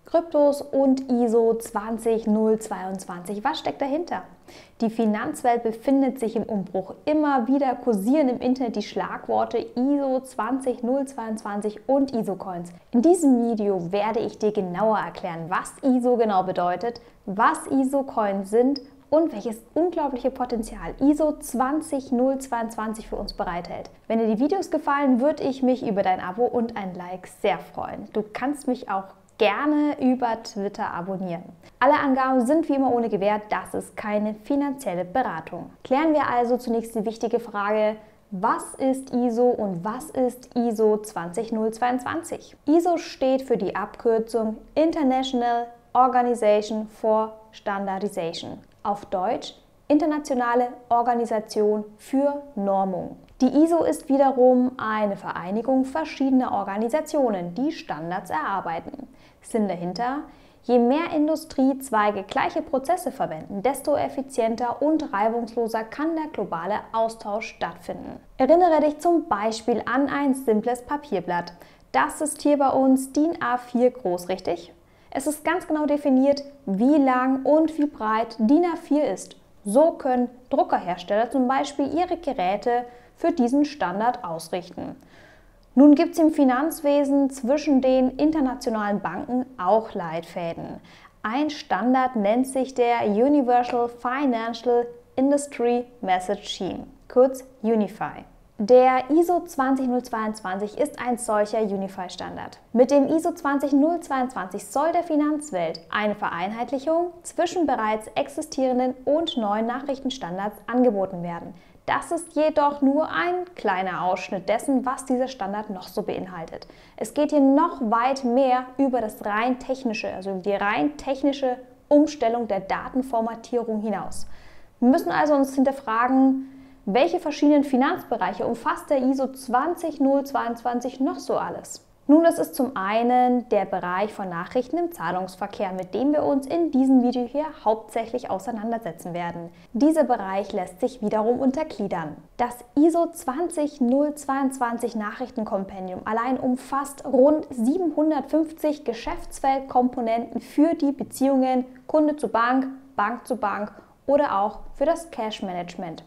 Kryptos und ISO 20022. Was steckt dahinter? Die Finanzwelt befindet sich im Umbruch. Immer wieder kursieren im Internet die Schlagworte ISO 20022 und ISO-Coins. In diesem Video werde ich dir genauer erklären, was ISO genau bedeutet, was ISO-Coins sind und welches unglaubliche Potenzial ISO 20022 für uns bereithält. Wenn dir die Videos gefallen, würde ich mich über dein Abo und ein Like sehr freuen. Du kannst mich auch gerne über Twitter abonnieren. Alle Angaben sind wie immer ohne Gewähr, das ist keine finanzielle Beratung. Klären wir also zunächst die wichtige Frage: Was ist ISO und was ist ISO 20022? ISO steht für die Abkürzung International Organization for Standardization. Auf Deutsch Internationale Organisation für Normung. Die ISO ist wiederum eine Vereinigung verschiedener Organisationen, die Standards erarbeiten. Sinn dahinter: Je mehr Industriezweige gleiche Prozesse verwenden, desto effizienter und reibungsloser kann der globale Austausch stattfinden. Erinnere dich zum Beispiel an ein simples Papierblatt. Das ist hier bei uns DIN A4 groß, richtig? Es ist ganz genau definiert, wie lang und wie breit DIN A4 ist. So können Druckerhersteller zum Beispiel ihre Geräte für diesen Standard ausrichten. Nun gibt es im Finanzwesen zwischen den internationalen Banken auch Leitfäden. Ein Standard nennt sich der Universal Financial Industry Message Scheme, kurz UNIFI. Der ISO 20022 ist ein solcher UNIFI-Standard. Mit dem ISO 20022 soll der Finanzwelt eine Vereinheitlichung zwischen bereits existierenden und neuen Nachrichtenstandards angeboten werden. Das ist jedoch nur ein kleiner Ausschnitt dessen, was dieser Standard noch so beinhaltet. Es geht hier noch weit mehr über das rein technische, also die rein technische Umstellung der Datenformatierung hinaus. Wir müssen also uns hinterfragen, welche verschiedenen Finanzbereiche umfasst der ISO 20022 noch so alles? Nun, das ist zum einen der Bereich von Nachrichten im Zahlungsverkehr, mit dem wir uns in diesem Video hier hauptsächlich auseinandersetzen werden. Dieser Bereich lässt sich wiederum untergliedern. Das ISO 20022 Nachrichtenkompendium allein umfasst rund 750 Geschäftsfeldkomponenten für die Beziehungen Kunde zu Bank, Bank zu Bank oder auch für das Cash-Management.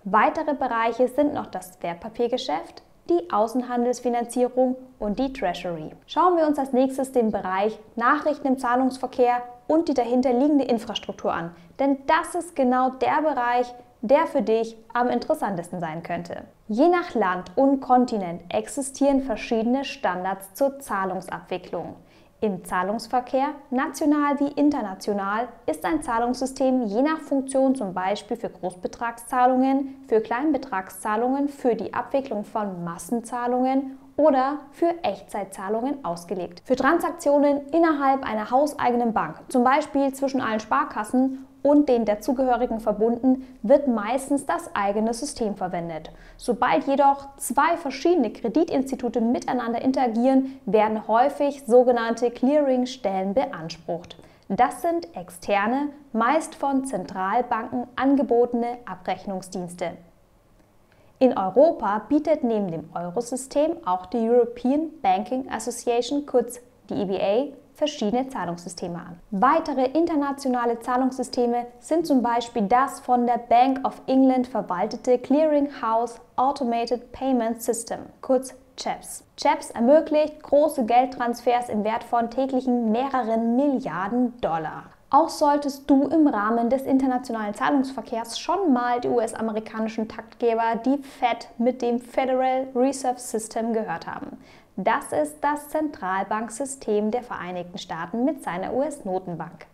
Weitere Bereiche sind noch das Wertpapiergeschäft, die Außenhandelsfinanzierung und die Treasury. Schauen wir uns als nächstes den Bereich Nachrichten im Zahlungsverkehr und die dahinterliegende Infrastruktur an. Denn das ist genau der Bereich, der für dich am interessantesten sein könnte. Je nach Land und Kontinent existieren verschiedene Standards zur Zahlungsabwicklung. Im Zahlungsverkehr, national wie international, ist ein Zahlungssystem je nach Funktion zum Beispiel für Großbetragszahlungen, für Kleinbetragszahlungen, für die Abwicklung von Massenzahlungen oder für Echtzeitzahlungen ausgelegt. Für Transaktionen innerhalb einer hauseigenen Bank, zum Beispiel zwischen allen Sparkassen und den dazugehörigen Verbunden, wird meistens das eigene System verwendet. Sobald jedoch zwei verschiedene Kreditinstitute miteinander interagieren, werden häufig sogenannte Clearingstellen beansprucht. Das sind externe, meist von Zentralbanken angebotene Abrechnungsdienste. In Europa bietet neben dem Eurosystem auch die European Banking Association, kurz die EBA, verschiedene Zahlungssysteme an. Weitere internationale Zahlungssysteme sind zum Beispiel das von der Bank of England verwaltete Clearing House Automated Payment System, kurz CHAPS. CHAPS ermöglicht große Geldtransfers im Wert von täglichen mehreren Milliarden Dollar. Auch solltest du im Rahmen des internationalen Zahlungsverkehrs schon mal die US-amerikanischen Taktgeber, die Fed, mit dem Federal Reserve System gehört haben. Das ist das Zentralbanksystem der Vereinigten Staaten mit seiner US-Notenbank.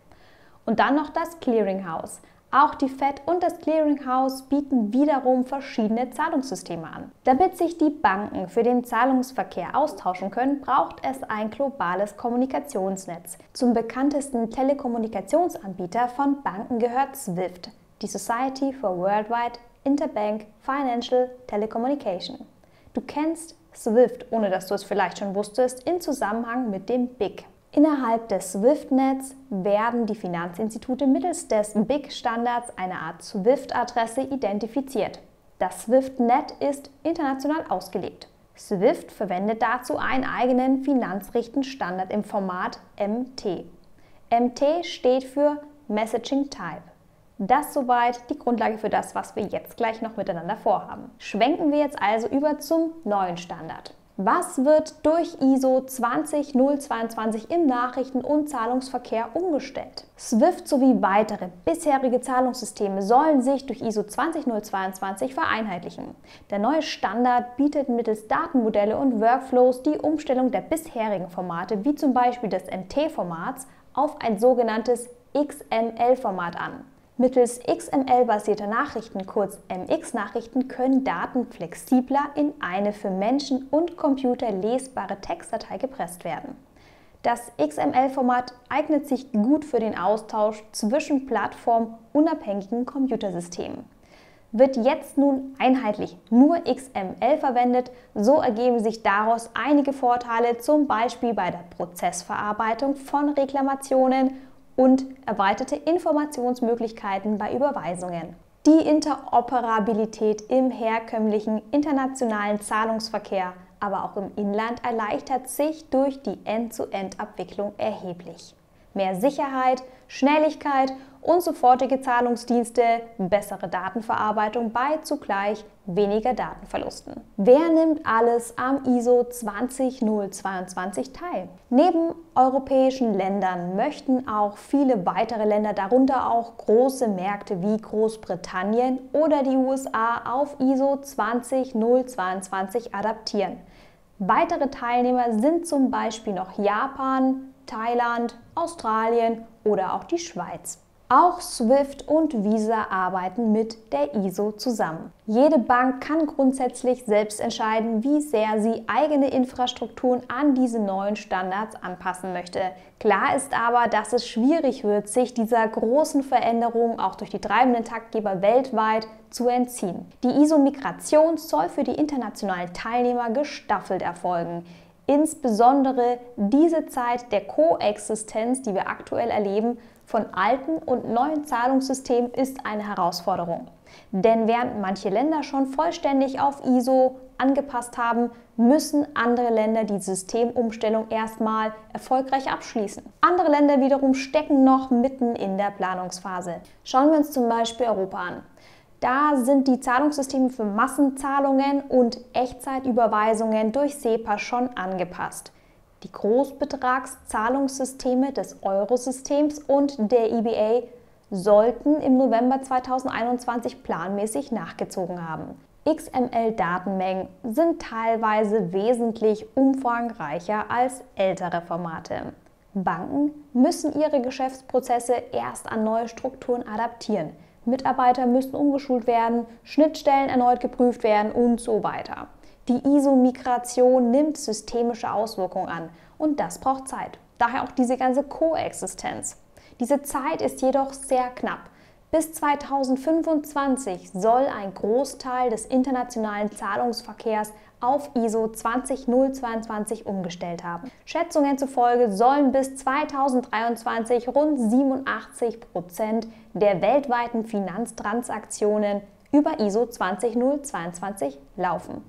Und dann noch das Clearinghouse. Auch die Fed und das Clearinghouse bieten wiederum verschiedene Zahlungssysteme an. Damit sich die Banken für den Zahlungsverkehr austauschen können, braucht es ein globales Kommunikationsnetz. Zum bekanntesten Telekommunikationsanbieter von Banken gehört SWIFT, die Society for Worldwide Interbank Financial Telecommunication. Du kennst SWIFT, ohne dass du es vielleicht schon wusstest, in Zusammenhang mit dem BIC. Innerhalb des SWIFT-Netz werden die Finanzinstitute mittels des BIC-Standards, einer Art SWIFT-Adresse, identifiziert. Das SWIFT-Net ist international ausgelegt. SWIFT verwendet dazu einen eigenen Finanzrichtenstandard im Format MT. MT steht für Messaging Type. Das soweit die Grundlage für das, was wir jetzt gleich noch miteinander vorhaben. Schwenken wir jetzt also über zum neuen Standard. Was wird durch ISO 20022 im Nachrichten- und Zahlungsverkehr umgestellt? SWIFT sowie weitere bisherige Zahlungssysteme sollen sich durch ISO 20022 vereinheitlichen. Der neue Standard bietet mittels Datenmodelle und Workflows die Umstellung der bisherigen Formate, wie zum Beispiel des MT-Formats, auf ein sogenanntes XML-Format an. Mittels XML-basierter Nachrichten, kurz MX-Nachrichten, können Daten flexibler in eine für Menschen und Computer lesbare Textdatei gepresst werden. Das XML-Format eignet sich gut für den Austausch zwischen plattformunabhängigen Computersystemen. Wird jetzt nun einheitlich nur XML verwendet, so ergeben sich daraus einige Vorteile, zum Beispiel bei der Prozessverarbeitung von Reklamationen und erweiterte Informationsmöglichkeiten bei Überweisungen. Die Interoperabilität im herkömmlichen internationalen Zahlungsverkehr, aber auch im Inland erleichtert sich durch die End-to-End-Abwicklung erheblich. Mehr Sicherheit, Schnelligkeit und sofortige Zahlungsdienste, bessere Datenverarbeitung bei zugleich weniger Datenverlusten. Wer nimmt alles am ISO 20022 teil? Neben europäischen Ländern möchten auch viele weitere Länder, darunter auch große Märkte wie Großbritannien oder die USA, auf ISO 20022 adaptieren. Weitere Teilnehmer sind zum Beispiel noch Japan, Thailand, Australien oder auch die Schweiz. Auch SWIFT und Visa arbeiten mit der ISO zusammen. Jede Bank kann grundsätzlich selbst entscheiden, wie sehr sie eigene Infrastrukturen an diese neuen Standards anpassen möchte. Klar ist aber, dass es schwierig wird, sich dieser großen Veränderung auch durch die treibenden Taktgeber weltweit zu entziehen. Die ISO-Migration soll für die internationalen Teilnehmer gestaffelt erfolgen. Insbesondere diese Zeit der Koexistenz, die wir aktuell erleben, von alten und neuen Zahlungssystemen ist eine Herausforderung. Denn während manche Länder schon vollständig auf ISO angepasst haben, müssen andere Länder die Systemumstellung erstmal erfolgreich abschließen. Andere Länder wiederum stecken noch mitten in der Planungsphase. Schauen wir uns zum Beispiel Europa an. Da sind die Zahlungssysteme für Massenzahlungen und Echtzeitüberweisungen durch SEPA schon angepasst. Die Großbetragszahlungssysteme des Eurosystems und der EBA sollten im November 2021 planmäßig nachgezogen haben. XML-Datenmengen sind teilweise wesentlich umfangreicher als ältere Formate. Banken müssen ihre Geschäftsprozesse erst an neue Strukturen adaptieren. Mitarbeiter müssen umgeschult werden, Schnittstellen erneut geprüft werden und so weiter. Die ISO-Migration nimmt systemische Auswirkungen an und das braucht Zeit. Daher auch diese ganze Koexistenz. Diese Zeit ist jedoch sehr knapp. Bis 2025 soll ein Großteil des internationalen Zahlungsverkehrs auf ISO 20022 umgestellt haben. Schätzungen zufolge sollen bis 2023 rund 87% der weltweiten Finanztransaktionen über ISO 20022 laufen.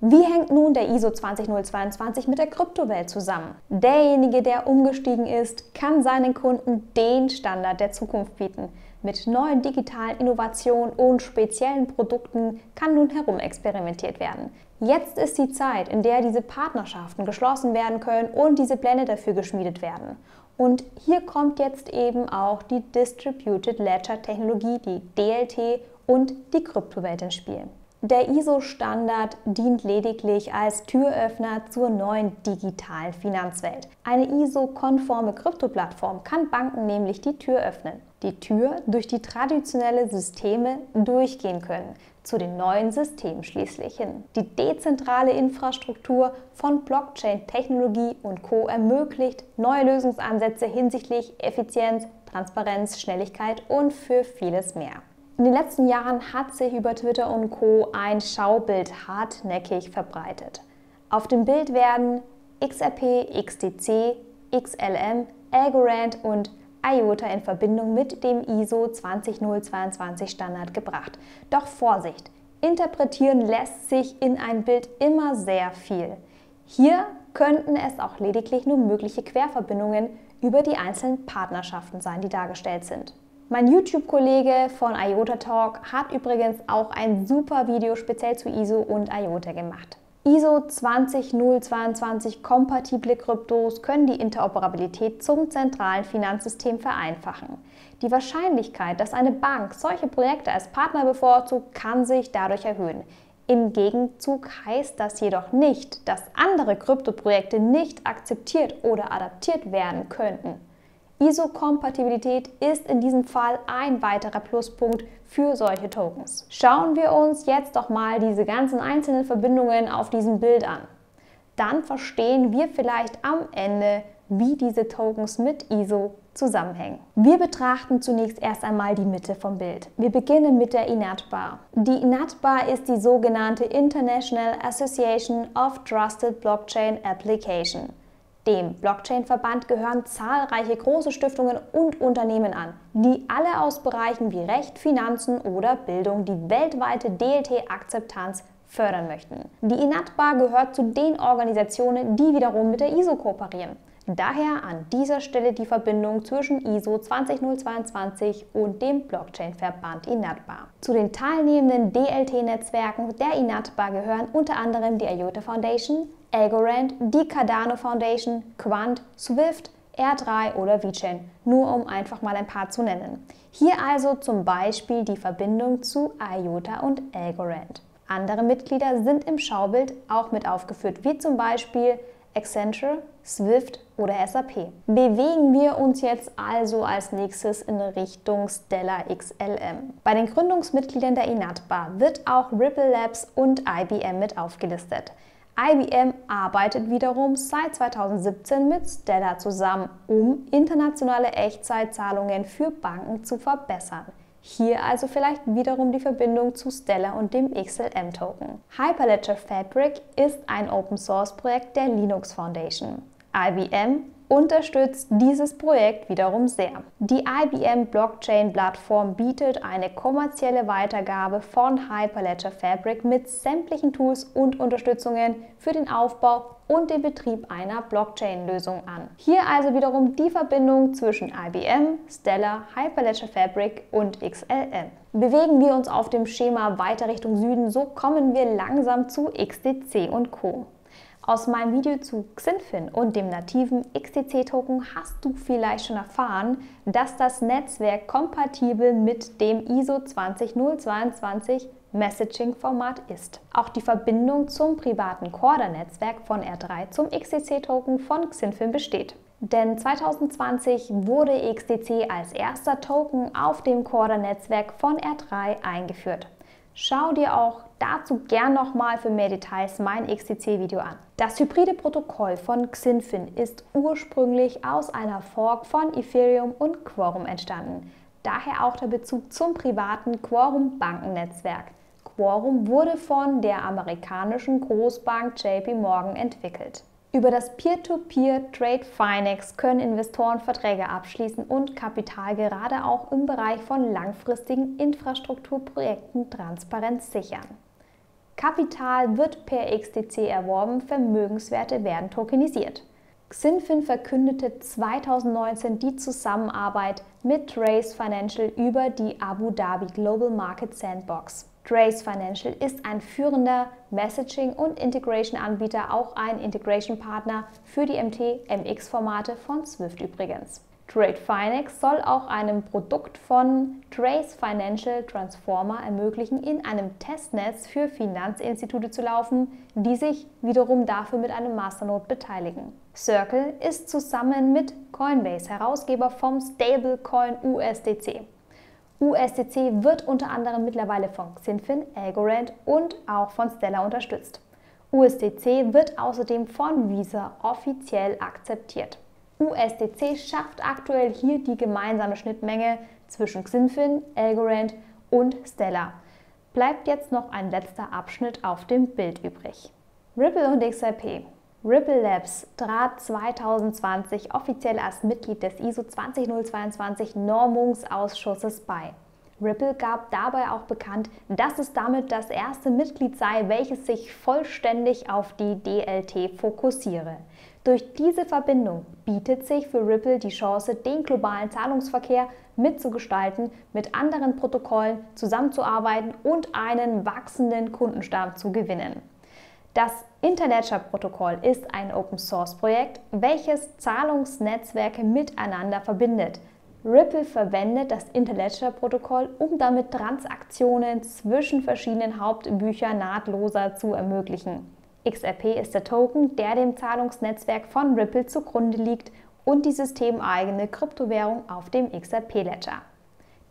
Wie hängt nun der ISO 20022 mit der Kryptowelt zusammen? Derjenige, der umgestiegen ist, kann seinen Kunden den Standard der Zukunft bieten. Mit neuen digitalen Innovationen und speziellen Produkten kann nun herumexperimentiert werden. Jetzt ist die Zeit, in der diese Partnerschaften geschlossen werden können und diese Pläne dafür geschmiedet werden. Und hier kommt jetzt eben auch die Distributed Ledger Technologie, die DLT und die Kryptowelt ins Spiel. Der ISO-Standard dient lediglich als Türöffner zur neuen digitalen Finanzwelt. Eine ISO-konforme Krypto-Plattform kann Banken nämlich die Tür öffnen. Die Tür, durch die traditionelle Systeme durchgehen können, zu den neuen Systemen schließlich hin. Die dezentrale Infrastruktur von Blockchain-Technologie und Co. ermöglicht neue Lösungsansätze hinsichtlich Effizienz, Transparenz, Schnelligkeit und für vieles mehr. In den letzten Jahren hat sich über Twitter und Co. ein Schaubild hartnäckig verbreitet. Auf dem Bild werden XRP, XDC, XLM, Algorand und IOTA in Verbindung mit dem ISO 20022 Standard gebracht. Doch Vorsicht! Interpretieren lässt sich in ein Bild immer sehr viel. Hier könnten es auch lediglich nur mögliche Querverbindungen über die einzelnen Partnerschaften sein, die dargestellt sind. Mein YouTube-Kollege von IOTA Talk hat übrigens auch ein super Video speziell zu ISO und IOTA gemacht. ISO 20022 kompatible Kryptos können die Interoperabilität zum zentralen Finanzsystem vereinfachen. Die Wahrscheinlichkeit, dass eine Bank solche Projekte als Partner bevorzugt, kann sich dadurch erhöhen. Im Gegenzug heißt das jedoch nicht, dass andere Kryptoprojekte nicht akzeptiert oder adaptiert werden könnten. ISO-Kompatibilität ist in diesem Fall ein weiterer Pluspunkt für solche Tokens. Schauen wir uns jetzt doch mal diese ganzen einzelnen Verbindungen auf diesem Bild an. Dann verstehen wir vielleicht am Ende, wie diese Tokens mit ISO zusammenhängen. Wir betrachten zunächst erst einmal die Mitte vom Bild. Wir beginnen mit der INATBA. Die INATBA ist die sogenannte International Association of Trusted Blockchain Application. Dem Blockchain-Verband gehören zahlreiche große Stiftungen und Unternehmen an, die alle aus Bereichen wie Recht, Finanzen oder Bildung die weltweite DLT-Akzeptanz fördern möchten. Die INATBA gehört zu den Organisationen, die wiederum mit der ISO kooperieren. Daher an dieser Stelle die Verbindung zwischen ISO 20022 und dem Blockchain-Verband INATBA. Zu den teilnehmenden DLT-Netzwerken der INATBA gehören unter anderem die IOTA Foundation, Algorand, die Cardano Foundation, Quant, Swift, R3 oder VeChain, nur um einfach mal ein paar zu nennen. Hier also zum Beispiel die Verbindung zu IOTA und Algorand. Andere Mitglieder sind im Schaubild auch mit aufgeführt, wie zum Beispiel Accenture, Swift oder SAP. Bewegen wir uns jetzt also als nächstes in Richtung Stellar XLM. Bei den Gründungsmitgliedern der INATBA wird auch Ripple Labs und IBM mit aufgelistet. IBM arbeitet wiederum seit 2017 mit Stellar zusammen, um internationale Echtzeitzahlungen für Banken zu verbessern. Hier also vielleicht wiederum die Verbindung zu Stellar und dem XLM-Token. Hyperledger Fabric ist ein Open-Source-Projekt der Linux Foundation. IBM unterstützt dieses Projekt wiederum sehr. Die IBM Blockchain-Plattform bietet eine kommerzielle Weitergabe von Hyperledger Fabric mit sämtlichen Tools und Unterstützungen für den Aufbau und den Betrieb einer Blockchain-Lösung an. Hier also wiederum die Verbindung zwischen IBM, Stellar, Hyperledger Fabric und XLM. Bewegen wir uns auf dem Schema weiter Richtung Süden, so kommen wir langsam zu XDC und Co. Aus meinem Video zu Xinfin und dem nativen XDC-Token hast du vielleicht schon erfahren, dass das Netzwerk kompatibel mit dem ISO 20022 Messaging-Format ist. Auch die Verbindung zum privaten Corda-Netzwerk von R3 zum XDC-Token von Xinfin besteht. Denn 2020 wurde XDC als erster Token auf dem Corda-Netzwerk von R3 eingeführt. Schau dir auch dazu gern nochmal für mehr Details mein XDC-Video an. Das hybride Protokoll von Xinfin ist ursprünglich aus einer Fork von Ethereum und Quorum entstanden. Daher auch der Bezug zum privaten Quorum-Bankennetzwerk. Quorum wurde von der amerikanischen Großbank JP Morgan entwickelt. Über das Peer-to-Peer Trade Finex können Investoren Verträge abschließen und Kapital gerade auch im Bereich von langfristigen Infrastrukturprojekten transparent sichern. Kapital wird per XDC erworben, Vermögenswerte werden tokenisiert. Xinfin verkündete 2019 die Zusammenarbeit mit Trace Financial über die Abu Dhabi Global Market Sandbox. Trace Financial ist ein führender Messaging- und Integration-Anbieter, auch ein Integration-Partner für die MT-MX-Formate von Swift übrigens. Trade Finex soll auch einem Produkt von Trace Financial Transformer ermöglichen, in einem Testnetz für Finanzinstitute zu laufen, die sich wiederum dafür mit einem Masternode beteiligen. Circle ist zusammen mit Coinbase Herausgeber vom Stablecoin USDC. USDC wird unter anderem mittlerweile von Xinfin, Algorand und auch von Stellar unterstützt. USDC wird außerdem von Visa offiziell akzeptiert. USDC schafft aktuell hier die gemeinsame Schnittmenge zwischen Xinfin, Algorand und Stellar. Bleibt jetzt noch ein letzter Abschnitt auf dem Bild übrig. Ripple und XRP. Ripple Labs trat 2020 offiziell als Mitglied des ISO 20022 Normungsausschusses bei. Ripple gab dabei auch bekannt, dass es damit das erste Mitglied sei, welches sich vollständig auf die DLT fokussiere. Durch diese Verbindung bietet sich für Ripple die Chance, den globalen Zahlungsverkehr mitzugestalten, mit anderen Protokollen zusammenzuarbeiten und einen wachsenden Kundenstamm zu gewinnen. Das Interledger-Protokoll ist ein Open-Source-Projekt, welches Zahlungsnetzwerke miteinander verbindet. Ripple verwendet das Interledger-Protokoll, um damit Transaktionen zwischen verschiedenen Hauptbüchern nahtloser zu ermöglichen. XRP ist der Token, der dem Zahlungsnetzwerk von Ripple zugrunde liegt und die systemeigene Kryptowährung auf dem XRP-Ledger.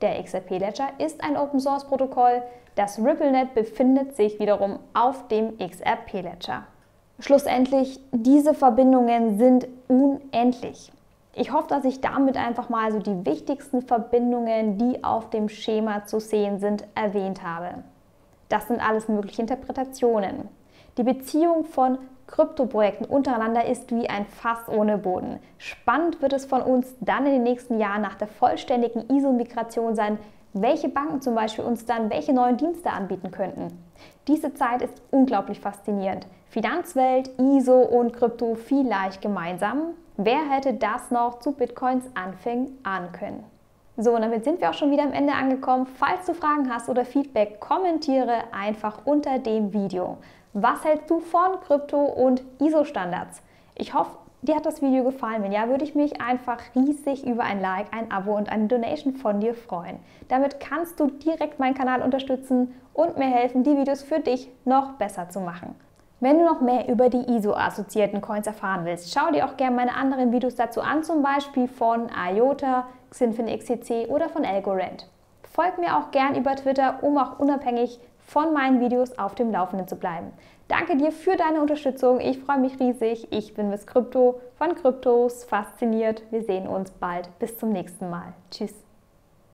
Der XRP-Ledger ist ein Open-Source-Protokoll, das RippleNet befindet sich wiederum auf dem XRP-Ledger. Schlussendlich, diese Verbindungen sind unendlich. Ich hoffe, dass ich damit einfach mal so die wichtigsten Verbindungen, die auf dem Schema zu sehen sind, erwähnt habe. Das sind alles mögliche Interpretationen. Die Beziehung von Kryptoprojekten untereinander ist wie ein Fass ohne Boden. Spannend wird es von uns dann in den nächsten Jahren nach der vollständigen ISO-Migration sein, welche Banken zum Beispiel uns dann welche neuen Dienste anbieten könnten. Diese Zeit ist unglaublich faszinierend. Finanzwelt, ISO und Krypto vielleicht gemeinsam. Wer hätte das noch zu Bitcoins Anfängen ahnen können? So, und damit sind wir auch schon wieder am Ende angekommen. Falls du Fragen hast oder Feedback, kommentiere einfach unter dem Video. Was hältst du von Krypto und ISO-Standards? Ich hoffe, dir hat das Video gefallen. Wenn ja, würde ich mich einfach riesig über ein Like, ein Abo und eine Donation von dir freuen. Damit kannst du direkt meinen Kanal unterstützen und mir helfen, die Videos für dich noch besser zu machen. Wenn du noch mehr über die ISO-assoziierten Coins erfahren willst, schau dir auch gerne meine anderen Videos dazu an, zum Beispiel von IOTA, Xinfin XCC oder von Algorand. Folg mir auch gern über Twitter, um auch unabhängig von meinen Videos auf dem Laufenden zu bleiben. Danke dir für deine Unterstützung, ich freue mich riesig. Ich bin Miss Krypto von Kryptos fasziniert. Wir sehen uns bald. Bis zum nächsten Mal. Tschüss.